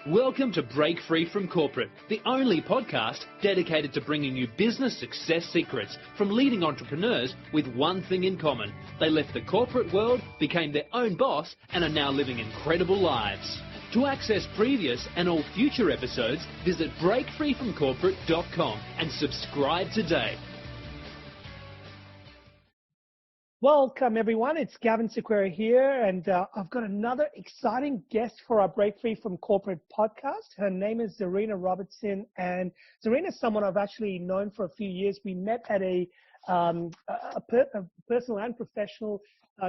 Welcome to Break Free from Corporate, the only podcast dedicated to bringing you business success secrets from leading entrepreneurs with one thing in common. They left the corporate world, became their own boss, and are now living incredible lives. To access previous and all future episodes, visit breakfreefromcorporate.com and subscribe today. Welcome, everyone. It's Gavin Sequeira here, and I've got another exciting guest for our Break Free from Corporate podcast. Her name is Zahrina Robertson, and Zahrina is someone I've actually known for a few years. We met at a personal and professional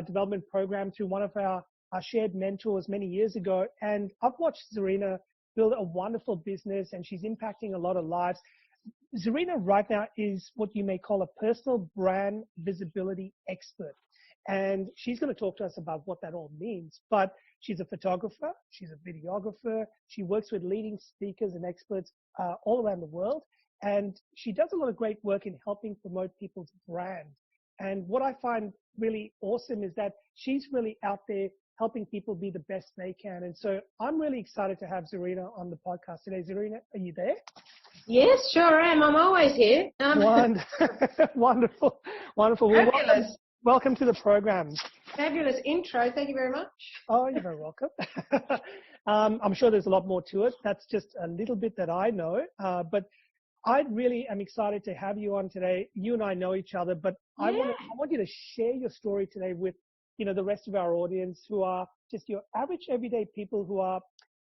development program through one of our shared mentors many years ago, and I've watched Zahrina build a wonderful business, and she's impacting a lot of lives. Zahrina right now is what you may call a personal brand visibility expert. And she's going to talk to us about what that all means. But she's a photographer, she's a videographer, she works with leading speakers and experts all around the world. And she does a lot of great work in helping promote people's brand. And what I find really awesome is that she's really out there helping people be the best they can. And so I'm really excited to have Zahrina on the podcast today. Zahrina, are you there? Yes, sure am. I'm always here. Wonderful. Fabulous. Welcome to the program. Fabulous intro. Thank you very much. Oh, you're very welcome. I'm sure there's a lot more to it. That's just a little bit that I know. But I really am excited to have you on today. You and I know each other, but I want you to share your story today with, the rest of our audience who are just your average everyday people who are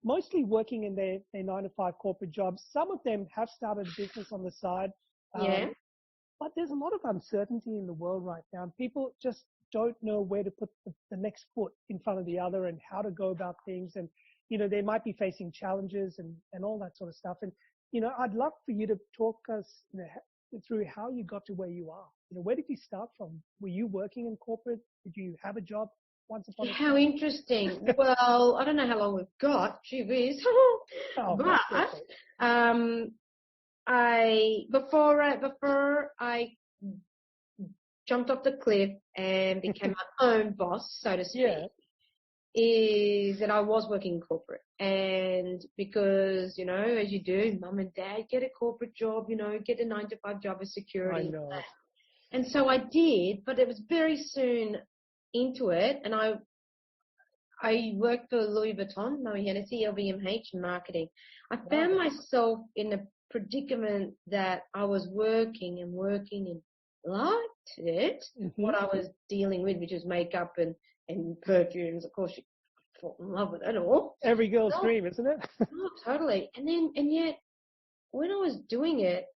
mostly working in their 9-to-5 corporate jobs. Some of them have started a business on the side. But there's a lot of uncertainty in the world right now. And people just don't know where to put the next foot in front of the other and how to go about things. And, they might be facing challenges and all that sort of stuff. And, I'd love for you to talk us through how you got to where you are. Where did you start from? Were you working in corporate? Did you have a job once upon a time? How interesting. Well, I don't know how long we've got. Gee whiz. Before I jumped off the cliff and became my own boss, so to speak, is that I was working in corporate. And because, as you do, mum and dad, get a corporate job, get a 9-to-5 job with security. I know. And so I did, but it was very soon into it. And I worked for Louis Vuitton Moët Hennessy, LVMH in marketing. I found myself in a predicament that I was working and liked it, what I was dealing with, which was makeup and perfumes. Of course, you fall in love with it all. Every girl's dream, isn't it? Oh, totally. And yet, when I was doing it,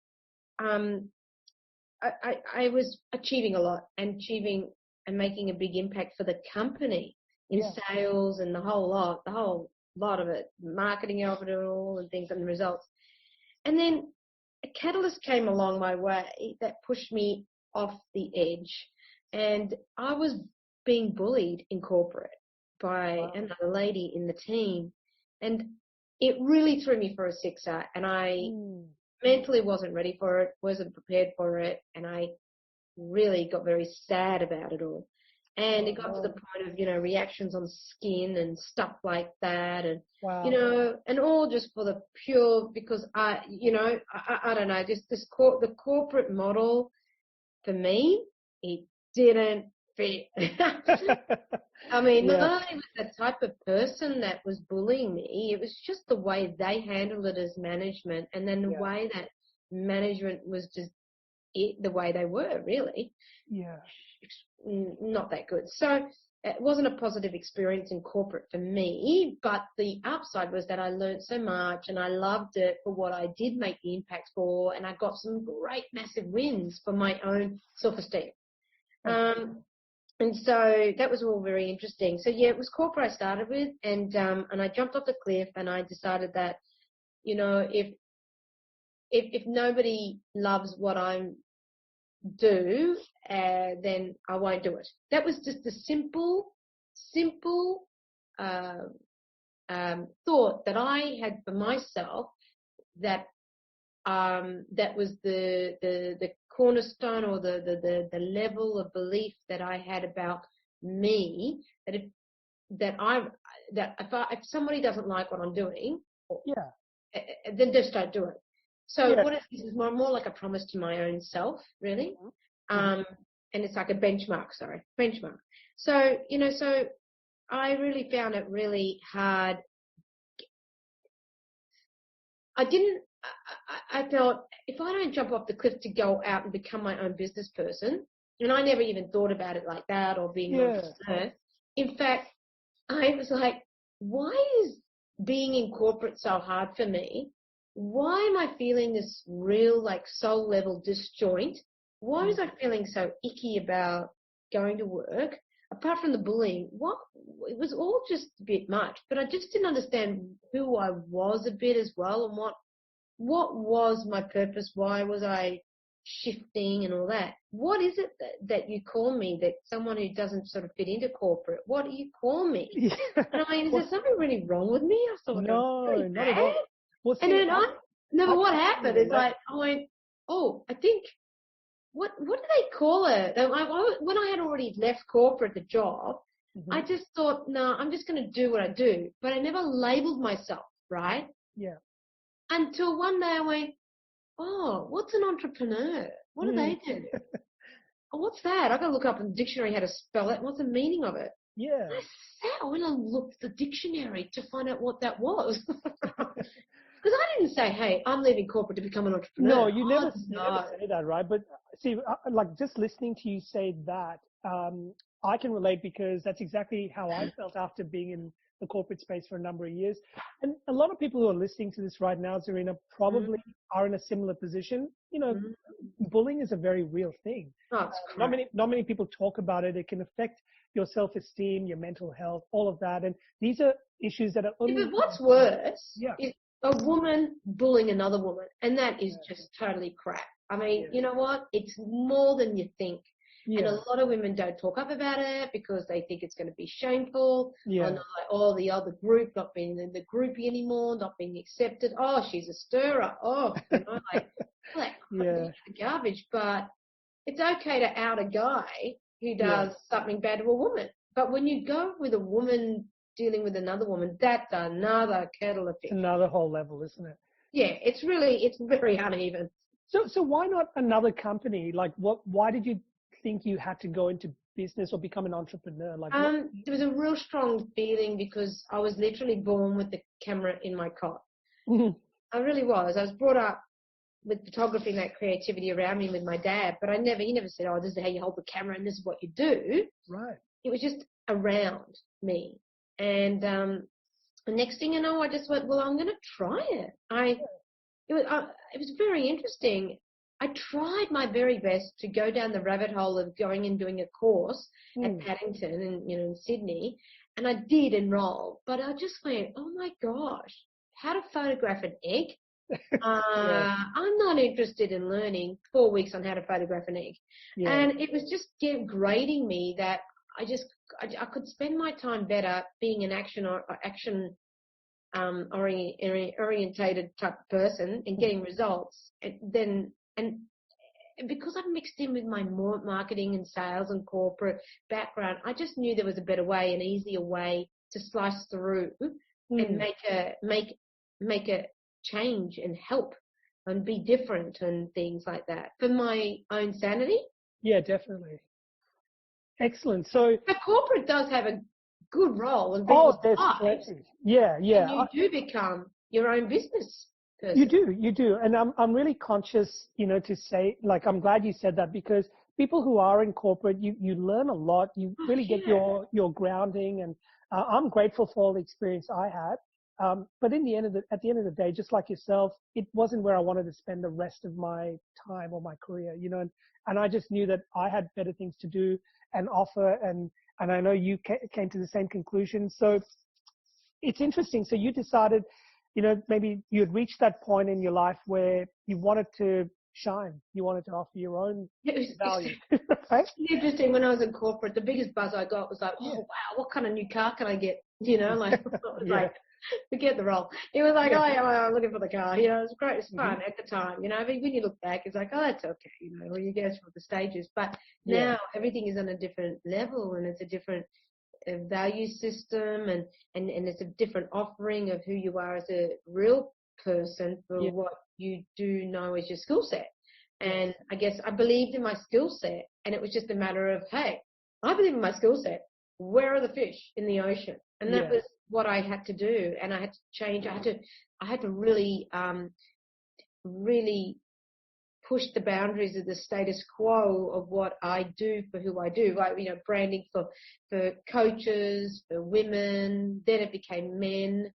I was achieving a lot and making a big impact for the company in sales and the whole lot of it, marketing of it all and things and the results. And then a catalyst came along my way that pushed me off the edge, and I was being bullied in corporate by another lady in the team, and it really threw me for a sixer, and I mentally wasn't ready for it, wasn't prepared for it, and I really got very sad about it all. And it got to the point of, reactions on skin and stuff like that. And, and all just for the pure, because I don't know, just the corporate model for me, it didn't fit. I mean, not only was the type of person that was bullying me, it was just the way they handled it as management, and then the way that management was just the way they were, really. Yeah. Not that good. So it wasn't a positive experience in corporate for me, but the upside was that I learned so much and I loved it for what I did make the impact for, and I got some great massive wins for my own self-esteem. And so that was all very interesting. So it was corporate I started with, and I jumped off the cliff, and I decided that, if nobody loves what I do, then I won't do it. That was just a simple thought that I had for myself, that that was the cornerstone, or the level of belief that I had about me, that if somebody doesn't like what I'm doing, Yeah. then just don't do it. So Yeah. what it is more like a promise to my own self, really. And it's like a benchmark. So, so I really found it really hard. I felt if I don't jump off the cliff to go out and become my own business person, and I never even thought about it like that or being an entrepreneur. In fact, I was like, why is being in corporate so hard for me? Why am I feeling this real like soul level disjoint? Why was I feeling so icky about going to work? Apart from the bullying, it was all just a bit much, but I just didn't understand who I was a bit as well and what was my purpose? Why was I shifting and all that? What is it that you call me, that someone who doesn't sort of fit into corporate, what do you call me? Yeah. And I mean, is there something really wrong with me? I thought, No, really not bad. at all. Well, see, And then what I happened is like, I went, oh, I think, what do they call it? When I had already left corporate, the job, I just thought, no, I'm just going to do what I do. But I never labeled myself, right? Yeah. Until one day I went, oh, what's an entrepreneur? What do they do? Oh, what's that? I've got to look up in the dictionary how to spell it. What's the meaning of it? Yeah. I went and looked at the dictionary to find out what that was. Because I didn't say, hey, I'm leaving corporate to become an entrepreneur. No, you never say that, right? But see, like just listening to you say that, I can relate because that's exactly how I felt after being in the corporate space for a number of years. And a lot of people who are listening to this right now, Zahrina, probably are in a similar position. You know, bullying is a very real thing. Oh, it's not many people talk about it. It can affect your self-esteem, your mental health, all of that. And these are issues that are only... But what's worse Yeah. is a woman bullying another woman, and that is just totally crap. I mean, you know what? It's more than you think. Yeah. And a lot of women don't talk up about it because they think it's going to be shameful. Yeah. Or not like, oh, the other group, not being in the groupie anymore, not being accepted. Oh, she's a stirrer. Oh, you know, like garbage. But it's okay to out a guy who does something bad to a woman. But when you go with a woman dealing with another woman, that's another kettle of fish. Another whole level, isn't it? Yeah, it's very uneven. So why not another company? Like, why did you think you had to go into business or become an entrepreneur? Like, there was a real strong feeling because I was literally born with the camera in my cot. I really was. I was brought up with photography and that creativity around me with my dad, but he never said, oh, this is how you hold the camera and this is what you do. Right. It was just around me. And the next thing you know, I just went, well, I'm going to try it. It was very interesting. I tried my very best to go down the rabbit hole of going and doing a course at Paddington and, in Sydney. And I did enroll, but I just went, oh my gosh, how to photograph an egg? I'm not interested in learning 4 weeks on how to photograph an egg. Yeah. And it was just grading me that I could spend my time better being an action orientated type of person and getting results and because I'd mixed in with my more marketing and sales and corporate background, I just knew there was a better way, an easier way to slice through and make a change and help and be different and things like that for my own sanity. Yeah, definitely. Excellent. So corporate does have a good role in people's lives. Yeah. And you do become your own business person. You do. And I'm really conscious, to say, like, I'm glad you said that because people who are in corporate, you learn a lot. You really get your grounding, and I'm grateful for all the experience I had. But at the end of the day, just like yourself, it wasn't where I wanted to spend the rest of my time or my career, and I just knew that I had better things to do and offer, and I know you came to the same conclusion. So it's interesting. So you decided, maybe you had reached that point in your life where you wanted to shine. You wanted to offer your own value. Right? It's interesting. When I was in corporate, the biggest buzz I got was like, oh, wow, what kind of new car can I get? Like, forget the role. It was like, I'm looking for the car. It was great. It's fun at the time. But when you look back, it's like, oh, that's okay. Or you go through the stages. But now everything is on a different level, and it's a different a value system and it's a different offering of who you are as a real person for what you do know as your skill set. And I guess I believed in my skill set, and it was just a matter of, hey, I believe in my skill set. Where are the fish in the ocean? And that was what I had to do. And I had to change. I had to really, really push the boundaries of the status quo of what I do for who I do. Like, you know, branding for coaches, for women. Then it became men,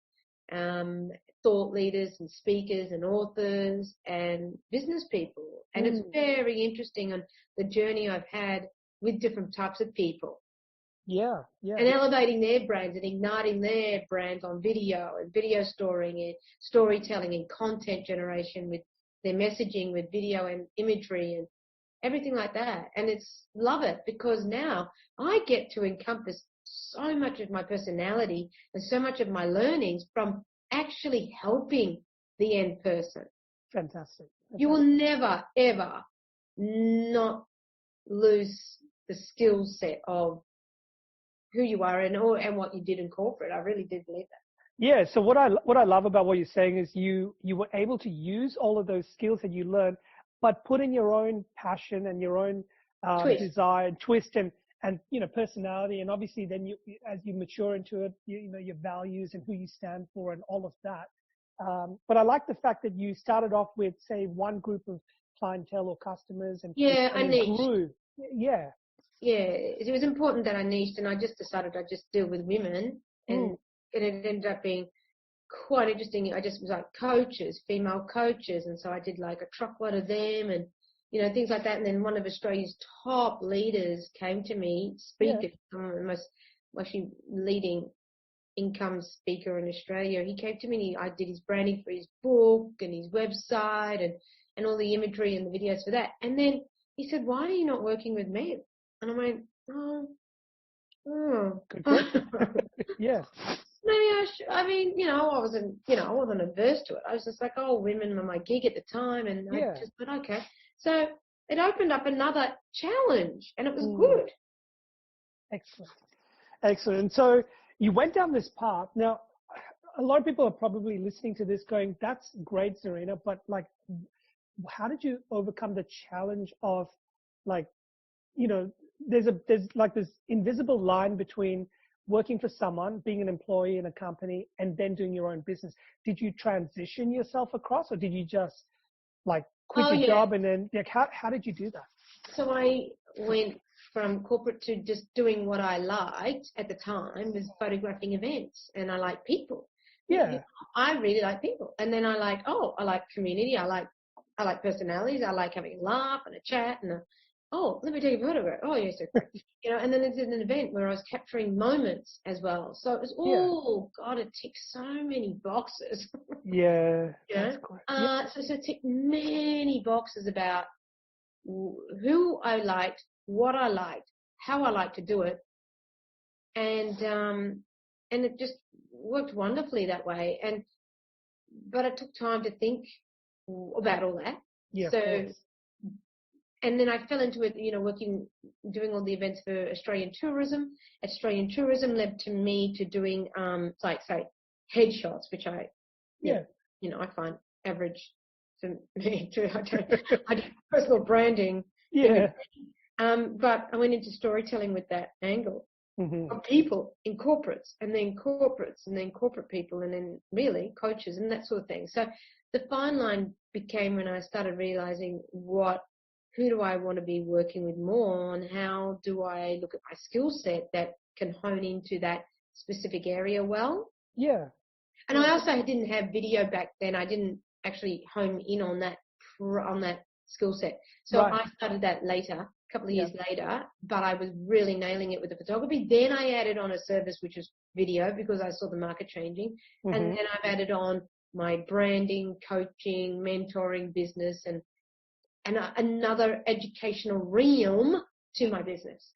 thought leaders and speakers and authors and business people. And it's very interesting on the journey I've had with different types of people. Yeah. And elevating their brands and igniting their brands on video and video storytelling and content generation with their messaging, with video and imagery and everything like that. And love it, because now I get to encompass so much of my personality and so much of my learnings from actually helping the end person. Fantastic. You will never, ever not lose the skill set of who you are and what you did in corporate. I really did believe that. Yeah. So what I love about what you're saying is you were able to use all of those skills that you learned, but put in your own passion and your own desire and twist and you know, personality. And obviously then as you mature into it, you know, your values and who you stand for and all of that. But I like the fact that you started off with, say, one group of clientele or customers and grew. Yeah. Yeah, it was important that I niched, and I just decided I'd just deal with women, and it ended up being quite interesting. I just was like coaches, female coaches, and so I did like a truckload of them and, you know, things like that. And then one of Australia's top leaders came to me, speaker, actually leading income speaker in Australia. He came to me and I did his branding for his book and his website and all the imagery and the videos for that. And then he said, "Why are you not working with men?" And I went, Good question. Yeah. Maybe I mean, you know, I wasn't averse to it. I was just like, women were my gig at the time, and I just thought, okay. So it opened up another challenge, and it was good. Excellent. And so you went down this path. Now, a lot of people are probably listening to this going, "That's great, Zahrina," but like, how did you overcome the challenge of, like, you know, there's like this invisible line between working for someone, being an employee in a company, and then doing your own business. Did you transition yourself across, or did you just like quit your job and then, like, how did you do that? So I went from corporate to just doing what I liked at the time, was photographing events, and I like people. Yeah. I really like people. And then I like community. I like personalities. I like having a laugh and a chat and let me take a photograph. Oh, yes, okay. You know, and then there's an event where I was capturing moments as well. So it was God, it ticks so many boxes. Yeah. That's great. So it ticked many boxes about who I liked, what I liked, how I liked to do it. And it just worked wonderfully that way. But it took time to think about all that. Yeah. So, and then I fell into it, you know, doing all the events for Australian tourism. Australian tourism led to me to doing, like, say, headshots, which I find average for me too. I do personal branding. Yeah. But I went into storytelling with that angle of people in corporates, and then corporate people, and then really coaches and that sort of thing. So the fine line became when I started realizing who do I want to be working with more, and how do I look at my skill set that can hone into that specific area well. Yeah. And I also didn't have video back then. I didn't actually hone in on that skill set. So I started that later, a couple of years later, but I was really nailing it with the photography. Then I added on a service, which was video, because I saw the market changing. And then I've added on my branding, coaching, mentoring business, and another educational realm to my business.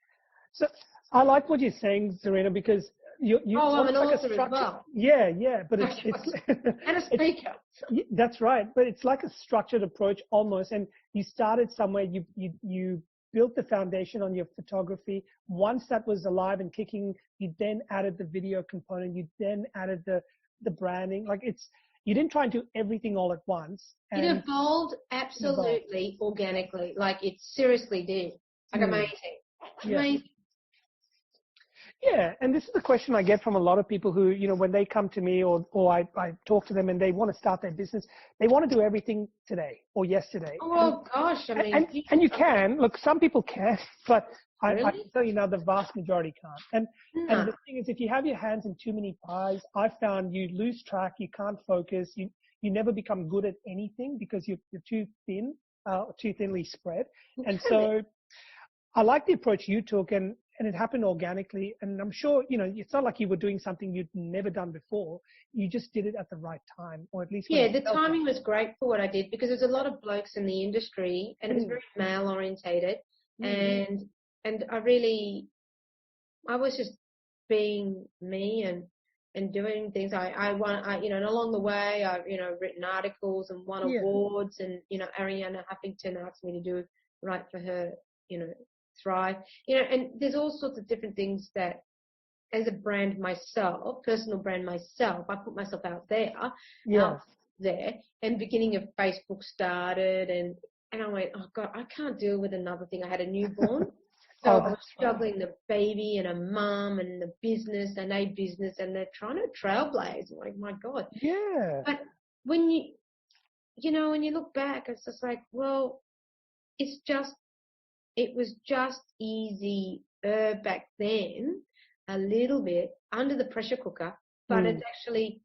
So I like what you're saying, Zahrina, because I'm an author as well. Yeah, but it's and a speaker. That's right, but it's like a structured approach almost. And you started somewhere. You built the foundation on your photography. Once that was alive and kicking, you then added the video component. You then added the branding. Like you didn't try and do everything all at once. It evolved absolutely organically. Like it seriously did. Like amazing. Yeah. Amazing. Yeah, and this is the question I get from a lot of people who, when they come to me or I talk to them and they want to start their business, they want to do everything today or yesterday. Oh, gosh, I mean. And you can. Look, some people can, but Really? I can tell you now the vast majority can't. And the thing is, if you have your hands in too many pies, I found you lose track, you can't focus, you never become good at anything because you're too thin, too thinly spread. And so I like the approach you took, and it happened organically. And I'm sure, it's not like you were doing something you'd never done before. You just did it at the right time, or at least. Yeah, the timing was great for what I did because there's a lot of blokes in the industry and it was very male orientated. And I was just being me and doing things. And along the way, I've, written articles and won awards, and, Ariana Huffington asked me to write for her, Thrive, and there's all sorts of different things that as a brand myself, personal brand myself, I put myself out there, and beginning of Facebook started and I went, oh God, I can't deal with another thing. I had a newborn. So I was juggling the baby and a mum and the business and a business, and they're trying to trailblaze. I'm like, my God. Yeah. But when you look back, it's just like, well, it was just easy back then, a little bit under the pressure cooker, but it's actually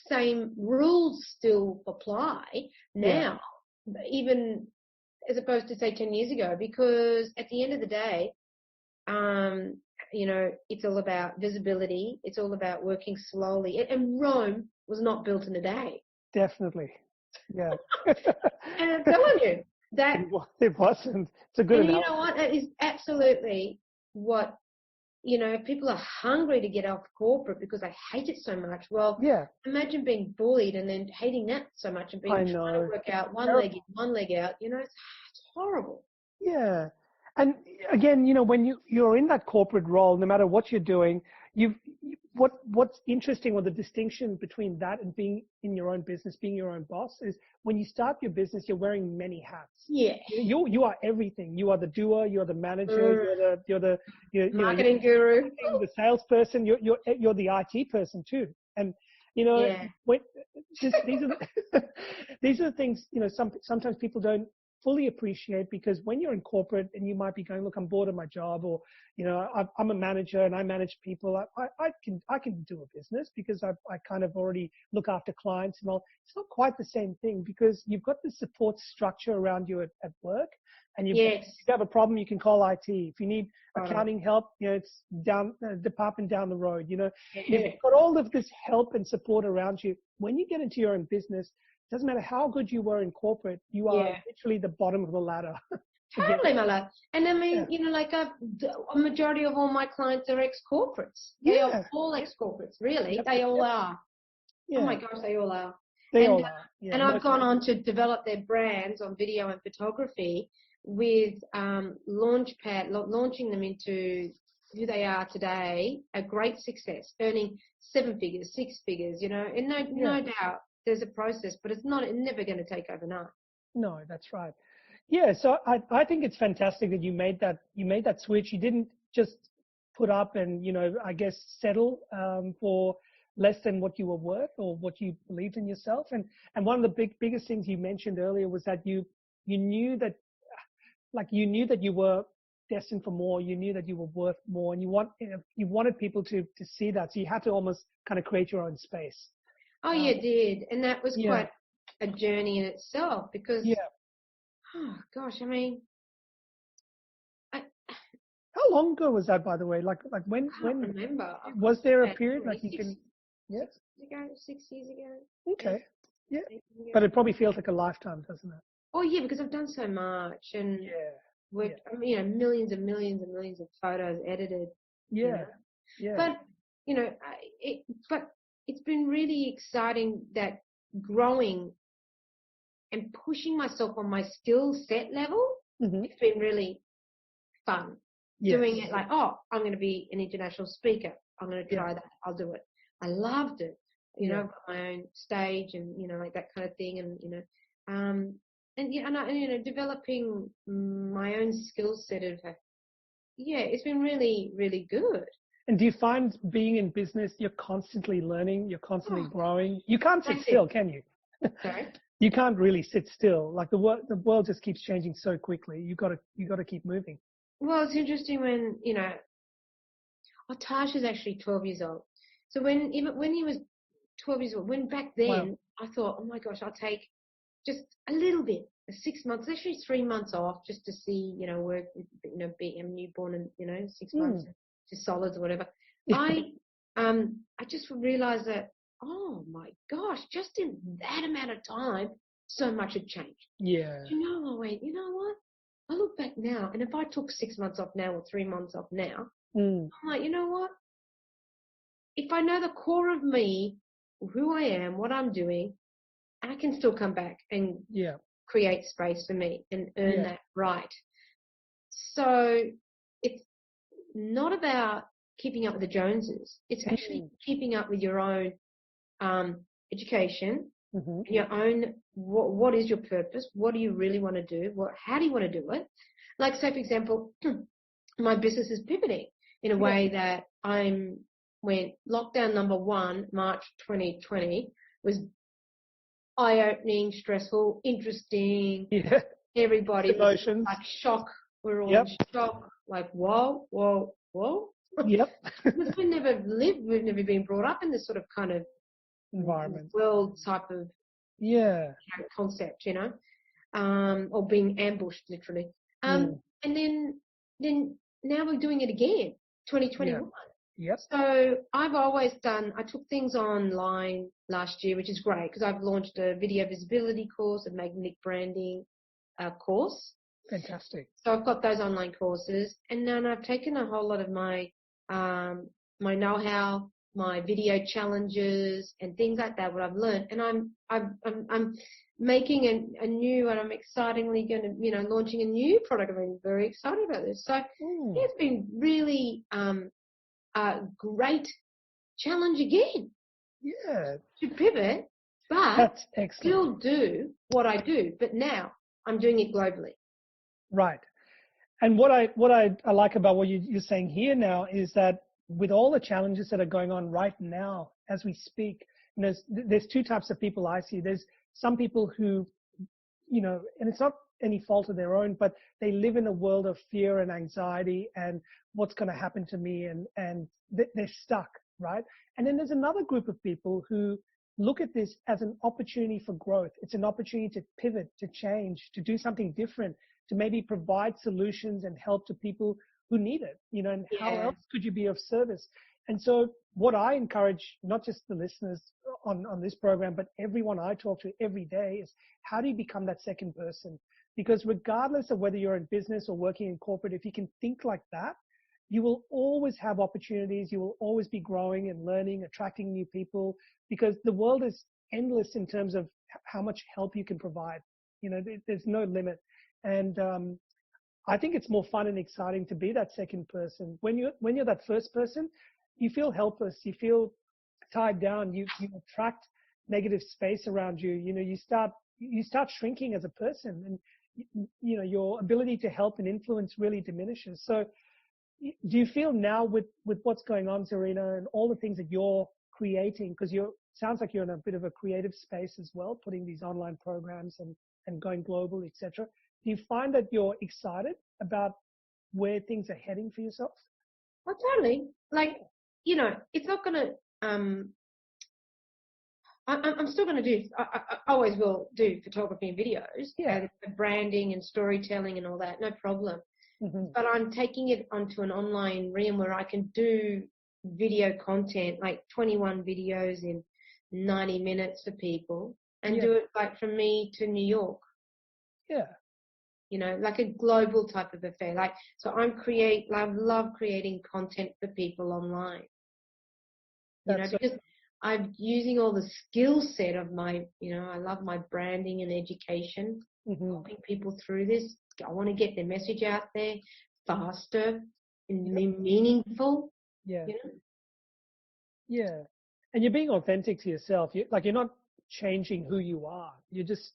same rules still apply now, even as opposed to say 10 years ago, because at the end of the day, it's all about visibility. It's all about working slowly. And Rome was not built in a day. Definitely. Yeah. And I'm telling you, that it wasn't. It's a good analogy. You know what? That is absolutely what, people are hungry to get off corporate because they hate it so much. Well, imagine being bullied and then hating that so much and trying to work out one leg in, one leg out. It's horrible. Yeah. And again, when you're in that corporate role, no matter what you're doing, what's interesting, or the distinction between that and being in your own business, being your own boss, is when you start your business, you're wearing many hats. Yeah. You are everything. You are the doer. You're the manager. You're the marketing guru. The salesperson. You're the IT person too. And these are the things sometimes people don't fully appreciate, because when you're in corporate and you might be going, look, I'm bored of my job, or I'm a manager and I manage people. I can do a business because I kind of already look after clients and all. It's not quite the same thing, because you've got the support structure around you at work, and if you have a problem, you can call IT. If you need accounting help, it's down department down the road. You've got all of this help and support around you. When you get into your own business, it doesn't matter how good you were in corporate, you are literally the bottom of the ladder. Totally, my love. And I mean, a majority of all my clients are ex-corporates. They are all ex-corporates, really. They all are. Yeah. Oh my gosh, they all are. They all are. Yeah, and I've gone on to develop their brands on video and photography with launching them into who they are today, a great success, earning 7 figures, 6 figures, and no doubt. There's a process, but it's never going to take overnight. No, that's right. Yeah, so I think it's fantastic that you made that switch. You didn't just put up and I guess settle for less than what you were worth or what you believed in yourself. And one of the biggest things you mentioned earlier was that you knew that you were destined for more. You knew that you were worth more, and you wanted people to see that. So you had to almost kind of create your own space. Oh, you did. And that was quite a journey in itself, because, oh, gosh, I mean. How long ago was that, by the way? Like when? I can't remember. Was there a period like you can? 6 years ago. Okay. Yeah. But it probably feels like a lifetime, doesn't it? Oh, yeah, because I've done so much. And millions and millions and millions of photos edited. Yeah. But, it's been really exciting, that growing and pushing myself on my skill set level. It's been really fun. Yes. Doing it like, oh, I'm going to be an international speaker. I'm going to try that. I'll do it. I loved it. You know, I've got my own stage and, you know, like that kind of thing. And, you know, developing my own skill set of, it's been really, really good. And do you find being in business, you're constantly learning, you're constantly growing? You can't sit still, can you? Sorry? You can't really sit still. Like the world just keeps changing so quickly. You got to keep moving. Well, it's interesting when, you know, Tash is actually 12 years old. So when he was 12 years old, when back then I thought, oh my gosh, I'll take just a little bit, 6 months, actually 3 months off just to see, you know, work with, you know, be a newborn and, you know, 6 months to solids or whatever. I just realized that, oh my gosh, just in that amount of time, so much had changed. Yeah. You know, I went, you know what? I look back now, and if I took 6 months off now or 3 months off now, I'm like, you know what? If I know the core of me, who I am, what I'm doing, I can still come back and create space for me and earn that right. So it's not about keeping up with the Joneses. It's actually keeping up with your own education, your own, what is your purpose? What do you really want to do? How do you want to do it? Like, say, for example, my business is pivoting in a way that when lockdown number 1, March 2020, was eye-opening, stressful, interesting. Yeah. Everybody was like shock. We're all in shock. Like, whoa. Yep. Because we've never been brought up in this sort of kind of environment, world type of concept, you know, or being ambushed literally. And then now we're doing it again, 2021. Yep. So I took things online last year, which is great because I've launched a video visibility course, a magnetic branding course. Fantastic. So I've got those online courses, and then I've taken a whole lot of my my know-how, my video challenges, and things like that. What I've learned, and I'm making a new, and I'm excitingly going to, you know, launching a new product. I'm very excited about this. So it's been really a great challenge again. Yeah. To pivot, but still do what I do. But now I'm doing it globally. Right. And what I like about what you're saying here now is that with all the challenges that are going on right now as we speak, and there's two types of people I see. There's some people who, you know, and it's not any fault of their own, but they live in a world of fear and anxiety and what's going to happen to me, and they're stuck, right? And then there's another group of people who look at this as an opportunity for growth. It's an opportunity to pivot, to change, to do something different, to maybe provide solutions and help to people who need it, you know, and how else could you be of service? And so what I encourage, not just the listeners on this program, but everyone I talk to every day is, how do you become that second person? Because regardless of whether you're in business or working in corporate, if you can think like that, you will always have opportunities. You will always be growing and learning, attracting new people, because the world is endless in terms of how much help you can provide. You know, there's no limit. And I think it's more fun and exciting to be that second person. When you're that first person, you feel helpless. You feel tied down. You attract negative space around you. You know, you start shrinking as a person, and you know, your ability to help and influence really diminishes. So do you feel now with what's going on, Zahrina, and all the things that you're creating, because sounds like you're in a bit of a creative space as well, putting these online programs and going global, etc. Do you find that you're excited about where things are heading for yourself? Well, totally. Like, you know, it's not going to, I'm still going to do, I always will do photography and videos and branding and storytelling and all that, no problem. But I'm taking it onto an online realm where I can do video content, like 21 videos in 90 minutes for people, and do it like from me to New York. Yeah. You know, like a global type of affair. Like, so I love creating content for people online. You know, because I'm using all the skill set of my, you know, I love my branding and education. helping people through this. I want to get their message out there faster and meaningful. Yeah. You know? Yeah. And you're being authentic to yourself. You're not changing who you are. You're just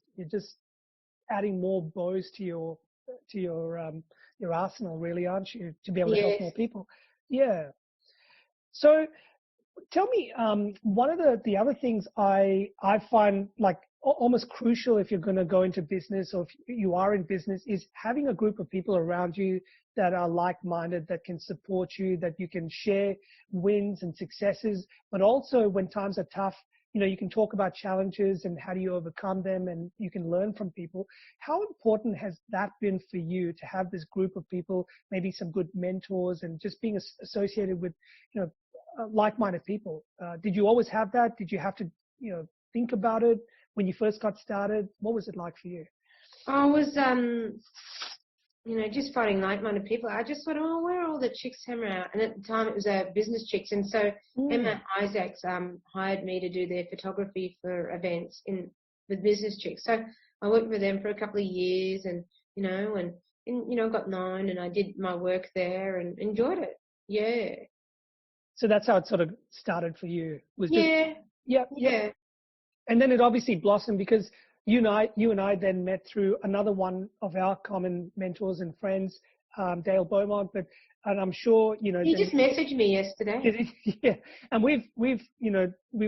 adding more bows to your arsenal, really, aren't you? To be able to help more people. Yeah. So tell me, one of the other things I find like almost crucial if you're going to go into business or if you are in business is having a group of people around you that are like-minded, that can support you, that you can share wins and successes, but also when times are tough, you can talk about challenges and how do you overcome them, and you can learn from people. How important has that been for you to have this group of people, maybe some good mentors, and just being associated with, like-minded people? Did you always have that? Did you have to, think about it when you first got started? What was it like for you? I was, just finding like-minded people. I just thought, where are all the chicks hanging out? And at the time it was business chicks. And so Emma Isaacs hired me to do their photography for events with business chicks. So I worked with them for a couple of years and got known, and I did my work there and enjoyed it. Yeah. So that's how it sort of started for you. Yeah. And then it obviously blossomed because you and I then met through another one of our common mentors and friends, Dale Beaumont. And I'm sure he just messaged me yesterday. Yeah, and we've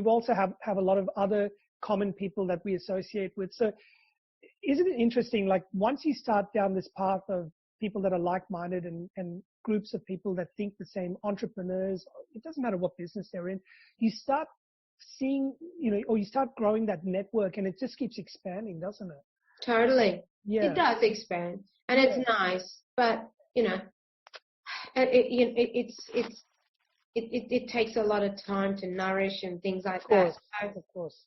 also have a lot of other common people that we associate with. So isn't it interesting? Like once you start down this path of people that are like-minded and groups of people that think the same, entrepreneurs, it doesn't matter what business they're in, you start seeing, or you start growing that network, and it just keeps expanding, doesn't it? Totally. Yeah. It does expand, and it's nice, but it takes a lot of time to nourish and things like that. So, of course.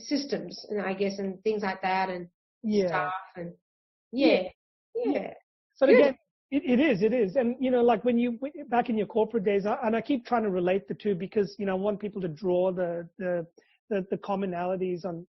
Systems, and I guess, and things like that, and stuff, and But again, it is. And, like when you, back in your corporate days, and I keep trying to relate the two because, I want people to draw the commonalities on,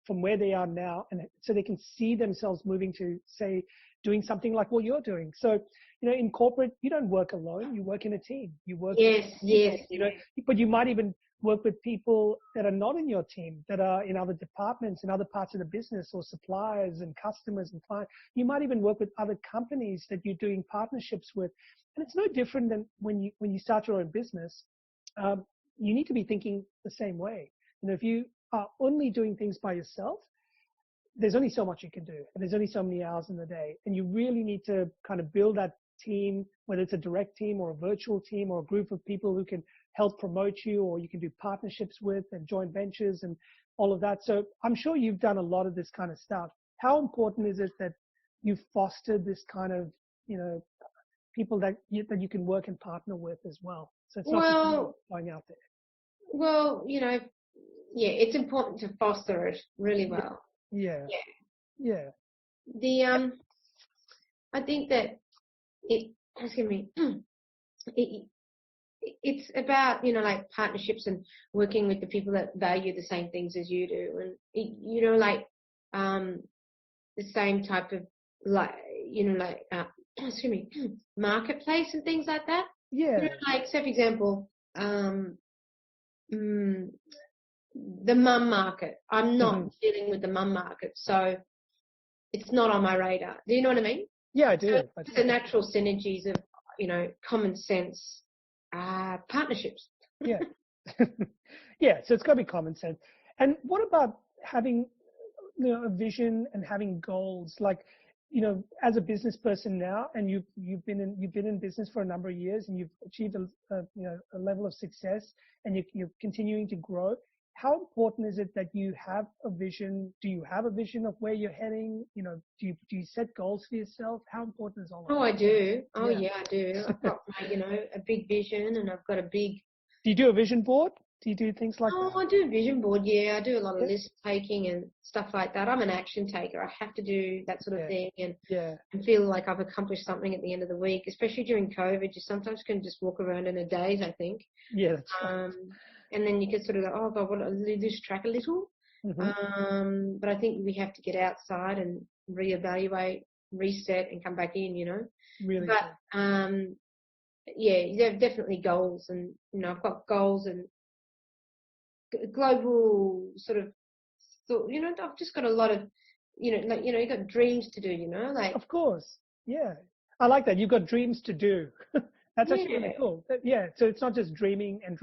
from where they are now, and so they can see themselves moving to, say, doing something like what you're doing. So, in corporate, you don't work alone, you work in a team. You work with people, but you might even work with people that are not in your team, that are in other departments, in other parts of the business, or suppliers and customers and clients. You might even work with other companies that you're doing partnerships with. And it's no different than when you start your own business. You need to be thinking the same way. If you are only doing things by yourself, there's only so much you can do, and there's only so many hours in the day. And you really need to kind of build that team, whether it's a direct team or a virtual team or a group of people who can help promote you, or you can do partnerships with and joint ventures and all of that. So I'm sure you've done a lot of this kind of stuff. How important is it that you fostered this kind of, people that you can work and partner with as well? So it's not just going out there. Well, it's important to foster it really well. Yeah. I think that it's about, like partnerships and working with the people that value the same things as you do, and, the same type of, marketplace and things like that. Yeah. Say for example, the mum market. I'm not dealing with the mum market, so it's not on my radar. Do you know what I mean? Yeah, I do. So it's the natural synergies of, common sense partnerships. Yeah. Yeah, so it's got to be common sense. And what about having, a vision and having goals? Like, as a business person now, and you've been in business for a number of years, and you've achieved a level of success, and you're continuing to grow. How important is it that you have a vision? Do you have a vision of where you're heading? Do you set goals for yourself? How important is all that? Oh, I do. Oh, yeah, I do. I've got a big vision, and I've got a big. Do you do a vision board? Do you do things like that? Oh, I do a vision board. Yeah, I do a lot of list taking and stuff like that. I'm an action taker. I have to do that sort of thing, and feel like I've accomplished something at the end of the week. Especially during COVID, you sometimes can just walk around in a daze, I think. Yeah, that's right. And then you get sort of like, oh God, what, I lose track a little. But I think we have to get outside and reevaluate, reset, and come back in, Really. But, there are definitely goals. And, I've got goals and global sort of thought, I've just got a lot of, you've got dreams to do, like. Of course. Yeah. I like that. You've got dreams to do. That's actually really cool. Yeah. So it's not just dreaming and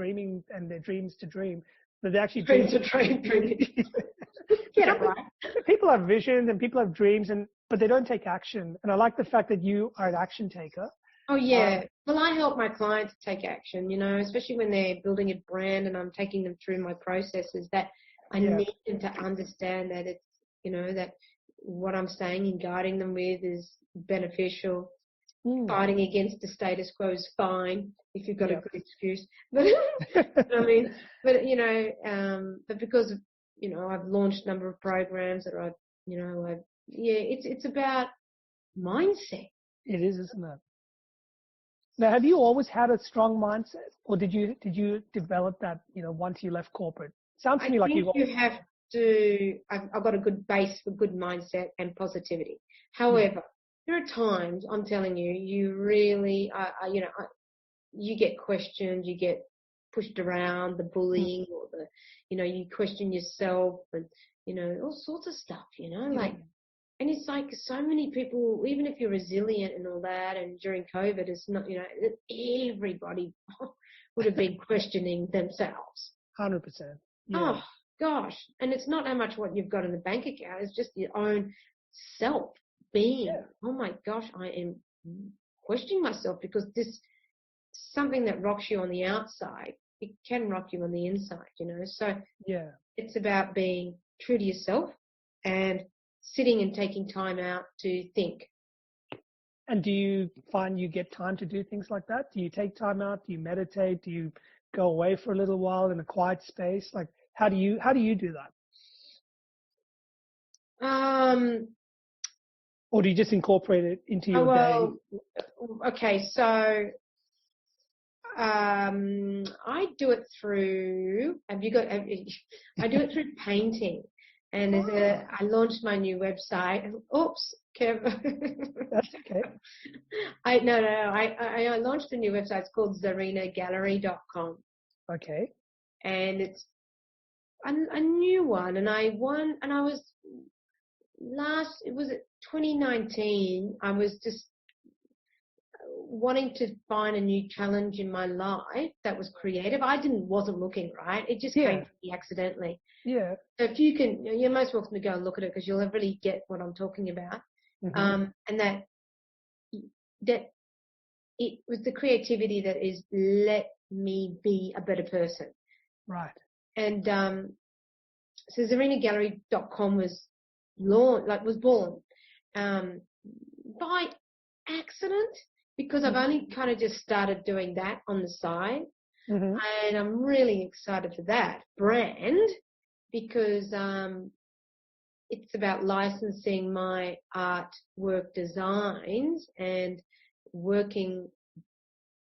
their dreams to dream, but they actually dreams to dream. Get it right. People have visions and people have dreams, but they don't take action. And I like the fact that you are an action taker. Oh, yeah. Well, I help my clients take action, especially when they're building a brand and I'm taking them through my processes, that I need them to understand that it's, that what I'm saying and guiding them with is beneficial. Fighting against the status quo is fine if you've got a good excuse. But, but because, I've launched a number of programs that it's about mindset. It is, isn't it? Now, have you always had a strong mindset, or did you develop that, once you left corporate? Sounds to me like you have to. I've got a good base for good mindset and positivity. However, there are times, I'm telling you, you really, you get questioned, you get pushed around, the bullying, or the, you question yourself, and all sorts of stuff, like. And it's like so many people, even if you're resilient and all that, and during COVID, it's not, everybody would have been questioning themselves. 100%. Yeah. Oh, gosh. And it's not how much what you've got in the bank account. It's just your own self-being. Yeah. Oh, my gosh, I am questioning myself, because this something that rocks you on the outside, it can rock you on the inside, So it's about being true to yourself and sitting and taking time out to think. And do you find you get time to do things like that? Do you take time out? Do you meditate? Do you go away for a little while in a quiet space? Like, how do you do that? Or do you just incorporate it into your day? Okay, so I do it through. I do it through painting. And I launched my new website. Oops, Kev. That's okay. I launched a new website. It's called ZahrinaGallery.com. Okay. And it's a new one. And it was 2019. I was just wanting to find a new challenge in my life that was creative. Wasn't looking, right? It just came to me accidentally. Yeah. So if you can, you're most welcome to go and look at it, because you'll really get what I'm talking about. And that it was the creativity that is let me be a better person. Right. And so ZahrinaGallery.com was born by accident, because I've only kind of just started doing that on the side. And I'm really excited for that brand, because it's about licensing my artwork designs and working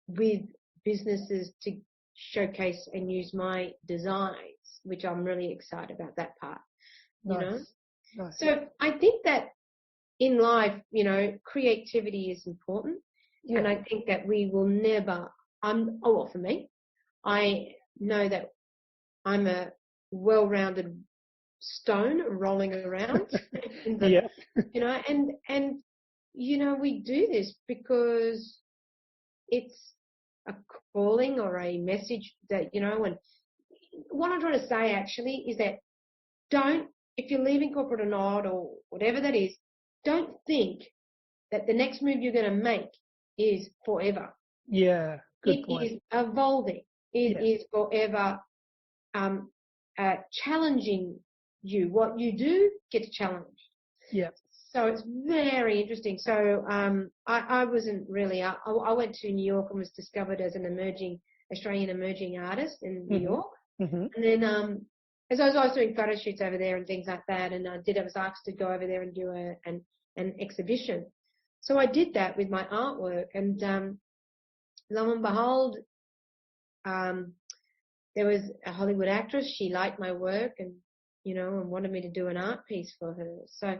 with businesses to showcase and use my designs, which I'm really excited about that part. Nice. So I think that in life, creativity is important. Yeah. And I think that we will never, for me, I know that I'm a well-rounded stone rolling around. We do this because it's a calling or a message that, and what I'm trying to say actually is that if you're leaving corporate or not, or whatever that is, don't think that the next move you're going to make is forever. Yeah, good point. It is evolving. It is forever challenging you. What you do gets challenged. Yeah. So it's very interesting. So I wasn't really. I went to New York and was discovered as an Australian emerging artist in New York. And then as I was doing photo shoots over there and things like that, and I was asked to go over there and do an exhibition. So I did that with my artwork, and lo and behold, there was a Hollywood actress. She liked my work, and and wanted me to do an art piece for her. So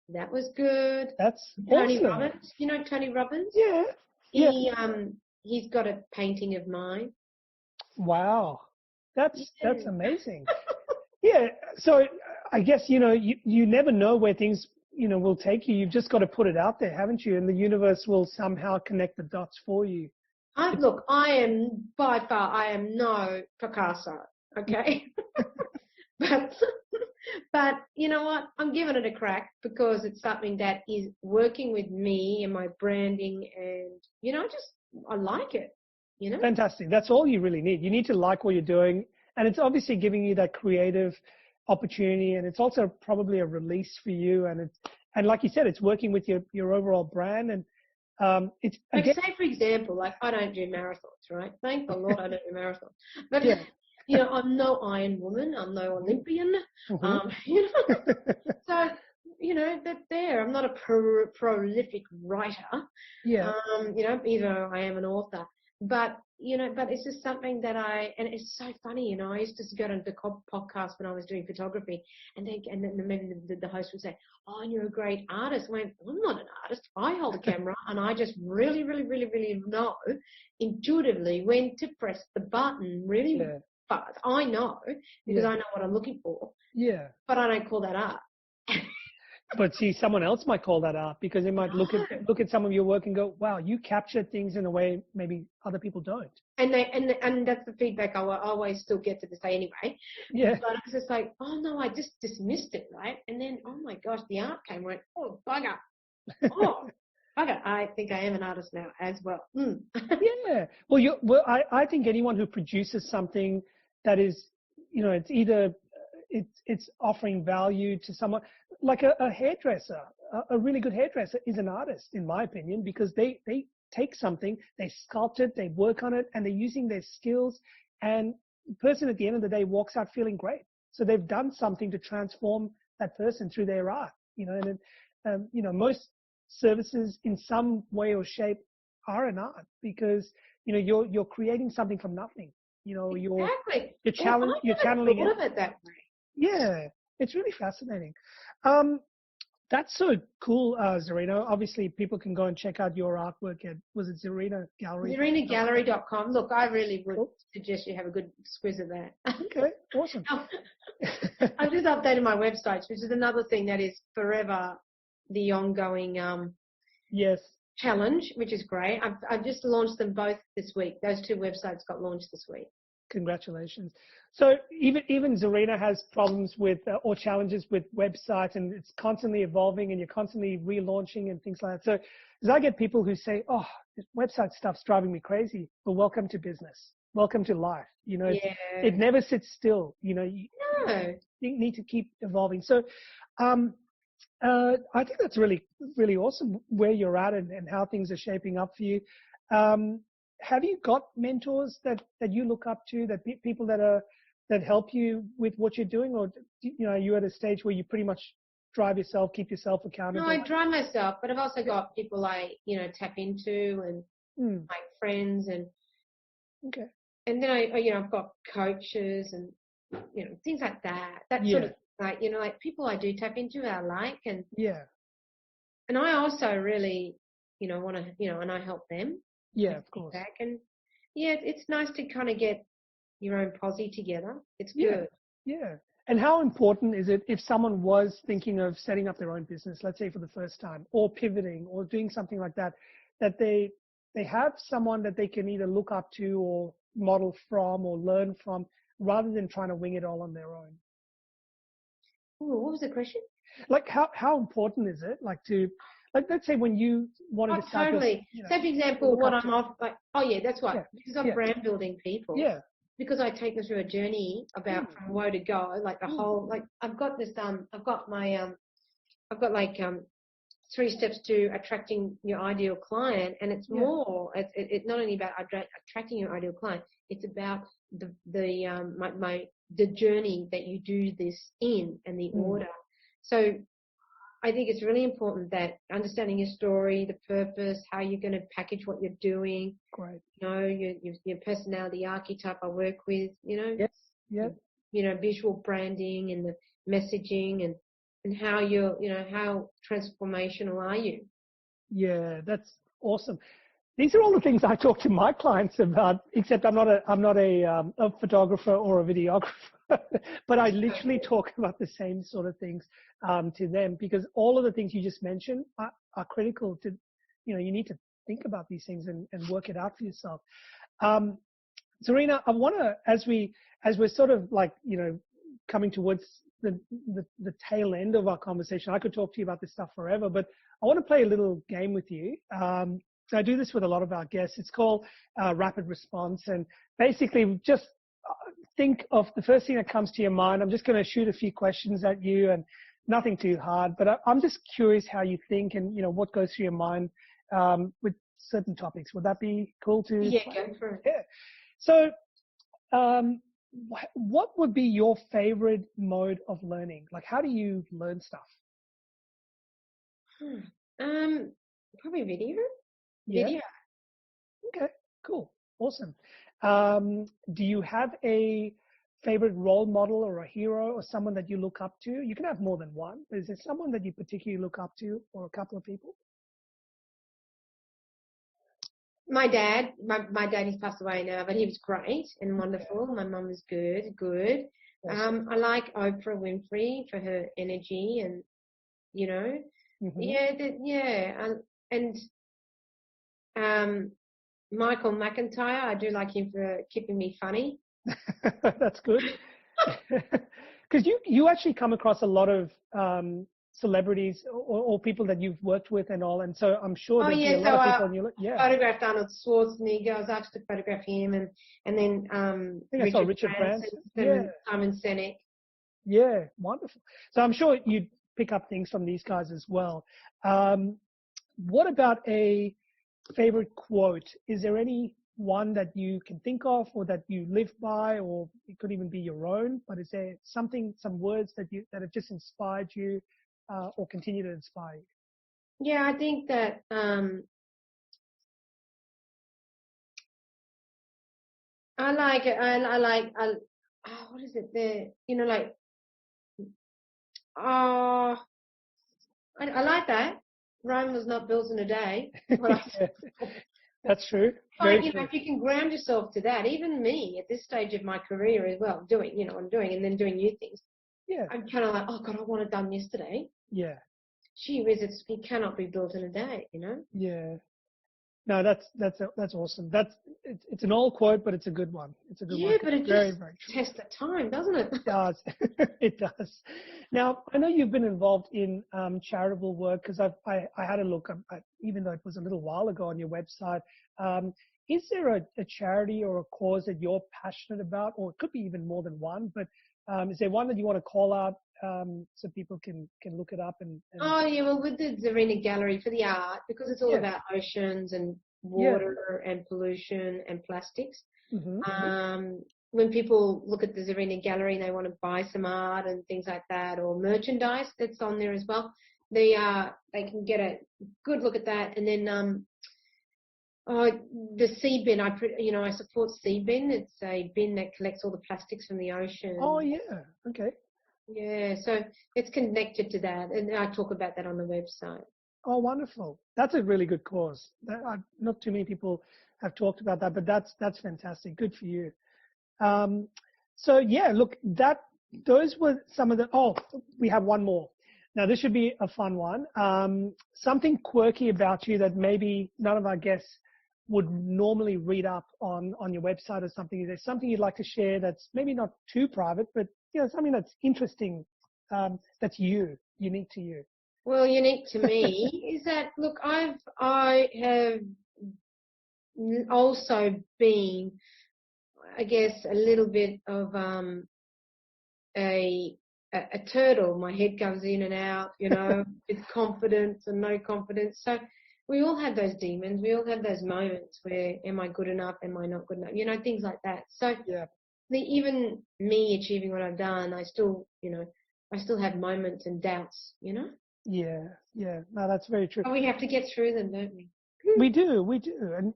that was good. That's Tony awesome. Robbins, Tony Robbins? Yeah. He's got a painting of mine. Wow. That's amazing. Yeah. So I guess, you never know where things, will take you. You've just got to put it out there, haven't you? And the universe will somehow connect the dots for you. Look, I am no Picasso, okay? But you know what? I'm giving it a crack because it's something that is working with me and my branding, and I like it. Fantastic. That's all you really need. You need to like what you're doing, and it's obviously giving you that creative opportunity, and it's also probably a release for you. And like you said, it's working with your overall brand, and it's again. Say for example, like I don't do marathons, right? Thank the Lord I don't do marathons, but. Yeah. I'm no Iron Woman. I'm no Olympian. Mm-hmm. So, that's there. I'm not a prolific writer. Yeah. Even though I am an author. But it's just something that and it's so funny, I used to go to the podcast when I was doing photography, and then maybe the host would say, "Oh, you're a great artist." I went, "I'm not an artist. I hold a camera and I just really, really, really, really know intuitively when to press the button, really." Yeah. But I know because I know what I'm looking for. Yeah. But I don't call that art. But see, someone else might call that art because they might look at some of your work and go, "Wow, you capture things in a way maybe other people don't." And that's the feedback I always still get to this day anyway. Yeah. But it's just like, oh no, I just dismissed it, right? And then, oh my gosh, the art came and went, oh bugger, bugger. I think I am an artist now as well. Yeah. Well, I think anyone who produces something that is, it's either it's offering value to someone, like a hairdresser, a really good hairdresser is an artist, in my opinion, because they take something, they sculpt it, they work on it, and they're using their skills, and the person at the end of the day walks out feeling great. So they've done something to transform that person through their art, and most services in some way or shape are an art because, you're creating something from nothing. Exactly. You're channeling it. Of it that way. Yeah, it's really fascinating. That's so cool, Zahrina. Obviously, people can go and check out your artwork at, was it Zahrina Gallery? ZahrinaGallery.com. Look, I really would suggest you have a good squiz of that. Okay, awesome. I've just updated my websites, which is another thing that is forever the ongoing yes challenge, which is great. I've just launched them both this week. Those two websites got launched this week. Congratulations. So even Zahrina has problems with or challenges with websites, and it's constantly evolving, and you're constantly relaunching and things like that. So as I get people who say, "Oh, this website stuff's driving me crazy," but welcome to business, welcome to life. It never sits still. You need to keep evolving. So I think that's really, really awesome where you're at and how things are shaping up for you. Have you got mentors that you look up to, that people that help you with what you're doing, or are you at a stage where you pretty much drive yourself, keep yourself accountable? No, I drive myself, but I've also got people I tap into and my friends and then I've got coaches and things like that. That sort of like people I do tap into, I like, and I also really want to and I help them. Yeah, of course. And it's nice to kind of get your own posse together. It's good. Yeah. And how important is it if someone was thinking of setting up their own business, let's say for the first time, or pivoting or doing something like that, that they have someone that they can either look up to or model from or learn from, rather than trying to wing it all on their own? Ooh, what was the question? Like how important is it, let's say when you wanted to start totally. Say for example, what I'm off, that's what. Yeah. Because I'm brand building people. Yeah. Because I take them through a journey about from woe to go, like the whole, like I've got this, I've got 3 steps to attracting your ideal client, and it's more, it's not only about attracting your ideal client, it's about the journey that you do this in and the order. So I think it's really important that understanding your story, the purpose, how you're going to package what you're doing. Great. Your personality archetype I work with, Yes. Yeah. visual branding and the messaging and how you're, how transformational are you? Yeah, that's awesome. These are all the things I talk to my clients about, except I'm not a photographer or a videographer, but I literally talk about the same sort of things to them, because all of the things you just mentioned are critical to, you need to think about these things and work it out for yourself. Zahrina, I want to, as we're sort of like, coming towards the tail end of our conversation, I could talk to you about this stuff forever, but I want to play a little game with you. So I do this with a lot of our guests. It's called rapid response. And basically just think of the first thing that comes to your mind. I'm just going to shoot a few questions at you, and nothing too hard, but I'm just curious how you think and, what goes through your mind with certain topics. Would that be cool to? Yeah, go for it. Yeah. So what would be your favorite mode of learning? Like, how do you learn stuff? Probably video. Yeah. Video. Okay, cool. Awesome. Do you have a favorite role model or a hero or someone that you look up to? You can have more than one, but is there someone that you particularly look up to, or a couple of people? My dad, my dad, he's passed away now, but he was great and wonderful. My mum was good. Awesome. I like Oprah Winfrey for her energy and, and Michael McIntyre, I do like him for keeping me funny. That's good. Because you actually come across a lot of celebrities or people that you've worked with and all, and so I'm sure there'd be a lot of people. Photographed Arnold Schwarzenegger. I was asked to photograph him, and then I saw Richard Branson and Simon Sinek. Yeah, wonderful. So I'm sure you'd pick up things from these guys as well. What about a favorite quote? Is there any one that you can think of, or that you live by, or it could even be your own? But is there some words that have just inspired you, or continue to inspire you? Yeah, I think that I like it. I like what is it? I like that. Rome was not built in a day. That's true. If you can ground yourself to that, even me at this stage of my career as well, I'm doing and then doing new things. Yeah. I'm kind of like, oh God, I want it done yesterday. Yeah. Gee whiz, it cannot be built in a day, Yeah. No, that's awesome. It's an old quote, but it's a good one. It's a good one. Yeah, but it very, just very true. tests the time, doesn't it? It does. It does. Now, I know you've been involved in charitable work, because I had a look, even though it was a little while ago on your website. Is there a charity or a cause that you're passionate about, or it could be even more than one, but is there one that you want to call out so people can look it up? Oh, yeah, well, with the Zahrina Gallery for the art, because it's all about oceans and water and pollution and plastics. Mm-hmm. When people look at the Zahrina Gallery and they want to buy some art and things like that, or merchandise that's on there as well, they can get a good look at that. And then the sea bin, I support Sea Bin. It's a bin that collects all the plastics from the ocean. Oh, yeah. Okay. Yeah, so it's connected to that, and I talk about that on the website. Oh, wonderful. That's a really good cause. Not too many people have talked about that, but that's fantastic. Good for you. So yeah, look, those were some of we have one more. Now this should be a fun one. Something quirky about you that maybe none of our guests would normally read up on your website, or something. Is there something you'd like to share that's maybe not too private, but something that's interesting, that's unique to you? Well, unique to me is that, look, I have also been, I guess, a little bit of a turtle. My head goes in and out, with confidence and no confidence. So we all have those demons. We all have those moments where, am I good enough? Am I not good enough? Things like that. So even me achieving what I've done, I still have moments and doubts, Yeah. No, that's very true. But we have to get through them, don't we? We do. And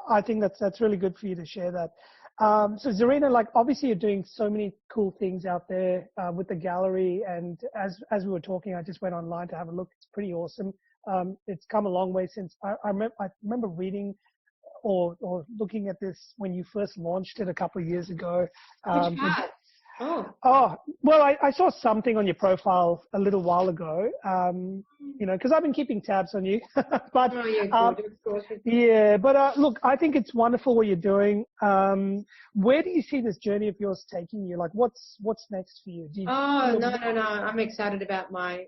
I think that's really good for you to share that. So Zahrina, like obviously you're doing so many cool things out there with the gallery, and as we were talking, I just went online to have a look. It's pretty awesome. It's come a long way since I remember reading or looking at this when you first launched it a couple of years ago. Which part? Oh, well, I saw something on your profile a little while ago, because I've been keeping tabs on you. But yeah, good, of course. yeah, but look, I think it's wonderful what you're doing. Where do you see this journey of yours taking you? Like, what's next for you? No. I'm excited about my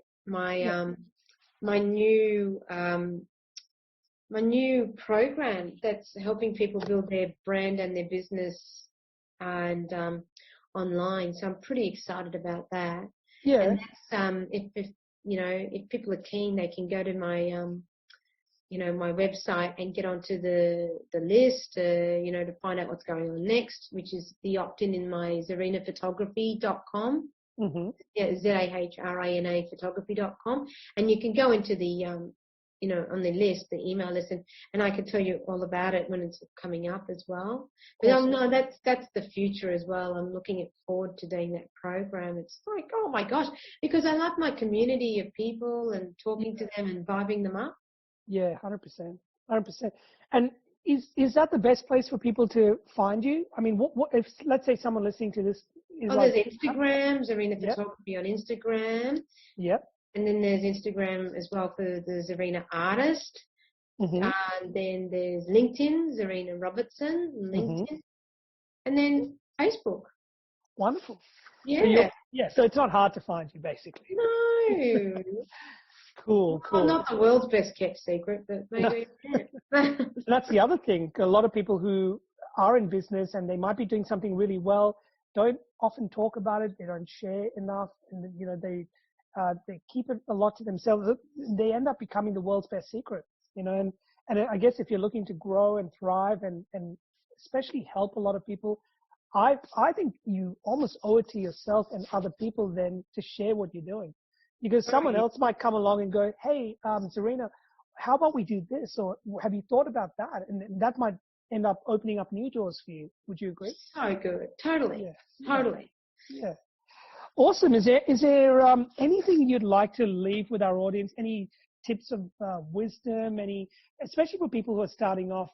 new program that's helping people build their brand and their business and online. So I'm pretty excited about that. Yeah. And that's, if people are keen, they can go to my my website and get onto the list, to find out what's going on next, which is the opt-in in my zahrinaphotography.com. Mm-hmm. Yeah, Zahrina photography.com, and you can go into the on the list, the email list, and I can tell you all about it when it's coming up as well. But Awesome. no, that's the future as well. I'm looking forward to doing that program. It's like, oh my gosh, because I love my community of people and talking to them and vibing them up. Yeah, 100%. And is that the best place for people to find you? I mean, what if, let's say someone listening to this is there's Instagram, Zahrina Yep. Photography on Instagram. Yep. And then there's Instagram as well for the Zahrina artist. Mm-hmm. And then there's LinkedIn, Zahrina Robertson, LinkedIn. Mm-hmm. And then Facebook. Wonderful. Yeah. So it's not hard to find you, basically. No. Cool. Well, not the world's best kept secret, but maybe That's the other thing. A lot of people who are in business and they might be doing something really well don't often talk about it. They don't share enough, and they keep it a lot to themselves. They end up becoming the world's best secret. And I guess if you're looking to grow and thrive and especially help a lot of people, I think you almost owe it to yourself and other people then to share what you're doing. Because someone else might come along and go, hey, Zahrina, how about we do this? Or have you thought about that? And that might end up opening up new doors for you. Would you agree? So good. Totally. Yeah. Totally. Yeah. Awesome. Is there anything you'd like to leave with our audience? Any tips of wisdom? Especially for people who are starting off,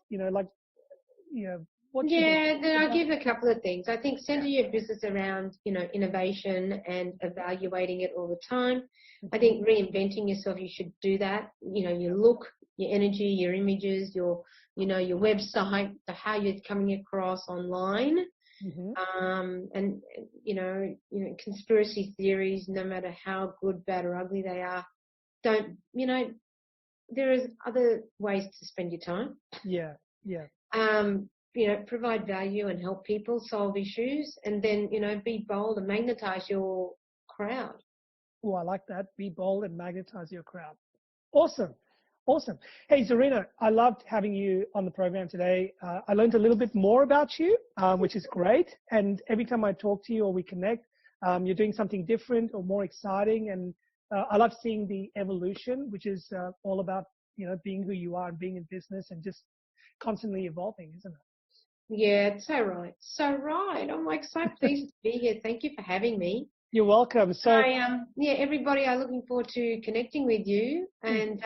what? I'll give a couple of things. I think center your business around, innovation and evaluating it all the time. I think reinventing yourself, you should do that. Your look, your energy, your images, your website, how you're coming across online. Mm-hmm. And conspiracy theories, no matter how good, bad, or ugly they are, there is other ways to spend your time. Yeah. Provide value and help people solve issues, and then, be bold and magnetize your crowd. Oh, I like that. Be bold and magnetize your crowd. Awesome. Hey, Zahrina, I loved having you on the program today. I learned a little bit more about you, which is great. And every time I talk to you or we connect, you're doing something different or more exciting. And I love seeing the evolution, which is all about, being who you are and being in business and just constantly evolving, isn't it? Yeah, it's so right. I'm like so pleased to be here. Thank you for having me. You're welcome. So everybody, I'm looking forward to connecting with you, and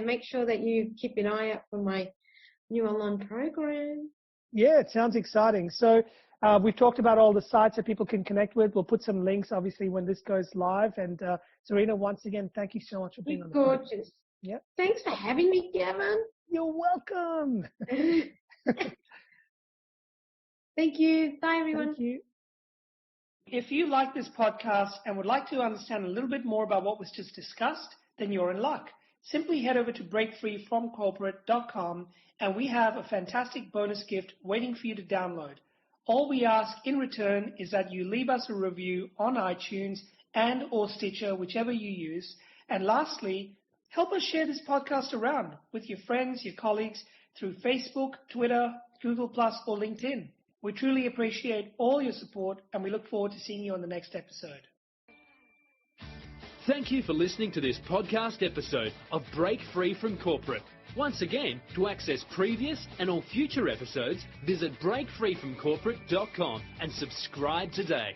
make sure that you keep an eye out for my new online program. Yeah, it sounds exciting. So we've talked about all the sites that people can connect with. We'll put some links, obviously, when this goes live. And Zahrina, once again, thank you so much for being on the program. Gorgeous. Yep. Thanks for having me, Gavin. You're welcome. Thank you. Bye, everyone. Thank you. If you like this podcast and would like to understand a little bit more about what was just discussed, then you're in luck. Simply head over to breakfreefromcorporate.com and we have a fantastic bonus gift waiting for you to download. All we ask in return is that you leave us a review on iTunes and or Stitcher, whichever you use. And lastly, help us share this podcast around with your friends, your colleagues through Facebook, Twitter, Google+, or LinkedIn. We truly appreciate all your support and we look forward to seeing you on the next episode. Thank you for listening to this podcast episode of Break Free from Corporate. Once again, to access previous and all future episodes, visit breakfreefromcorporate.com and subscribe today.